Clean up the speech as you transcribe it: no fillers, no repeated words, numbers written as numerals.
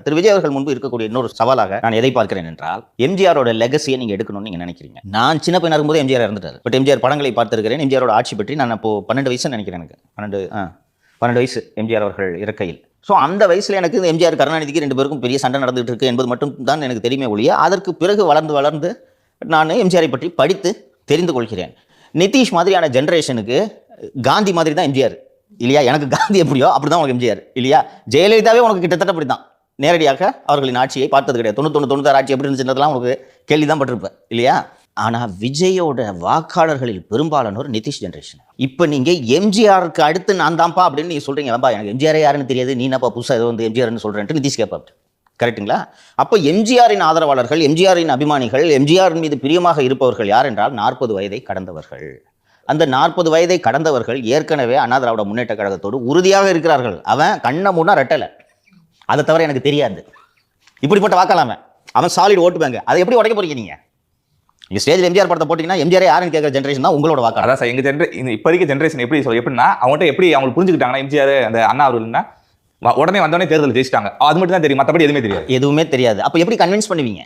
திரு விஜய் அவர்கள் முன்பு இருக்கக்கூடிய இன்னொரு சவாலாக நான் எதை பார்க்கிறேன் என்றால், எம்ஜிஆரோட லெகசியை நீங்க எடுக்கணும்னு நீங்க நினைக்கிறீங்க. நான் சின்ன பையனா இருக்கும்போது எம்ஜிஆர் இறந்துட்டாரு. பட் எம்ஜிஆர் படங்களை பார்த்திருக்கிறேன். எம்ஜிஆரோட ஆட்சி பற்றி நான் அப்போ 12 வயசு நினைக்கிறேன். எனக்கு 12 வயசு எம்ஜிஆர் அவர்கள் இறக்கையில். ஸோ அந்த வயசுல எனக்கு எம்ஜிஆர் கருணாநிதிக்கு 2 பேருக்கும் பெரிய சண்டை நடந்துட்டு இருக்கு என்பது மட்டும் தான் எனக்கு தெரியுமே ஒழிய, அதற்கு பிறகு வளர்ந்து நான் எம்ஜிஆரை பற்றி படித்து தெரிந்து கொள்கிறேன். நிதிஷ் மாதிரியான ஜென்ரேஷனுக்கு காந்தி மாதிரி தான் எம்ஜிஆர் இல்லையா? எனக்கு காந்தி எப்படியோ அப்படிதான் உனக்கு எம்ஜிஆர் இல்லையா? ஜெயலலிதாவே உனக்கு கிட்டத்தட்ட அப்படி தான். நேரடியாக அவர்களின் ஆட்சியை பார்த்தது கிடையாது. 91 ஆட்சி எப்படி இருந்துச்சுன்றதுலாம் உனக்கு கேள்வி தான் பட்டிருப்பேன் இல்லையா? ஆனால் விஜயோட வாக்காளர்களில் பெரும்பாலானோர் நிதிஷ் ஜென்ரேஷன். இப்போ நீங்கள் எம்ஜிஆருக்கு அடுத்து நான் தான்ப்பா அப்படின்னு நீங்கள் சொல்கிறீங்க. வேம்பா எனக்கு எம்ஜிஆரே யாருன்னு தெரியாது, நீ என்னப்பா புதுசாக ஏதோ வந்து எம்ஜிஆர்னு சொல்கிறேன்ட்டு நிதிஷ் கேட்பா. கரெக்டுங்களா? அப்போ எம்ஜிஆரின் ஆதரவாளர்கள், எம்ஜிஆரின் அபிமானிகள், எம்ஜிஆரின் மீது பிரியமாக இருப்பவர்கள் யார் என்றால் 40 வயதை கடந்தவர்கள். அந்த 40 வயதை கடந்தவர்கள் ஏற்கனவே அண்ணா திராவிட முன்னேற்ற கழகத்தோடு உறுதியாக இருக்கிறார்கள். அவன் கண்ணை மூணா ரெட்டலை, அதை தவிர எனக்கு தெரியாது. இப்படிப்பட்ட வாக்கலாம அவன் சாலிட் ஓட்டு பேங்க. அதை எப்படி உடைக்க போறீங்க நீங்க? ஸ்டேஜில் எம்ஜிஆர் படத்தை போட்டீங்கன்னா எம்ஜிஆர் யாருன்னு கேட்குற ஜென்ரேஷன் தான் உங்களோட வாக்கு. அதான் சார், எங்க இப்போதைக்கு ஜென்ரேஷன் எப்படி எப்படின்னா அவங்கள்ட்ட எப்படி அவங்க புரிஞ்சுக்கிட்டாங்கன்னா எம்ஜிஆர் அந்த அண்ணா அவர்கள்னா உடனே வந்தோடனே தேர்தல் ஜெயிச்சிட்டாங்க, அது மட்டும் தான் தெரியும், மற்றபடி எதுவுமே தெரியாது. எதுவுமே தெரியாது. அப்போ எப்படி கன்வின்ஸ் பண்ணுவீங்க?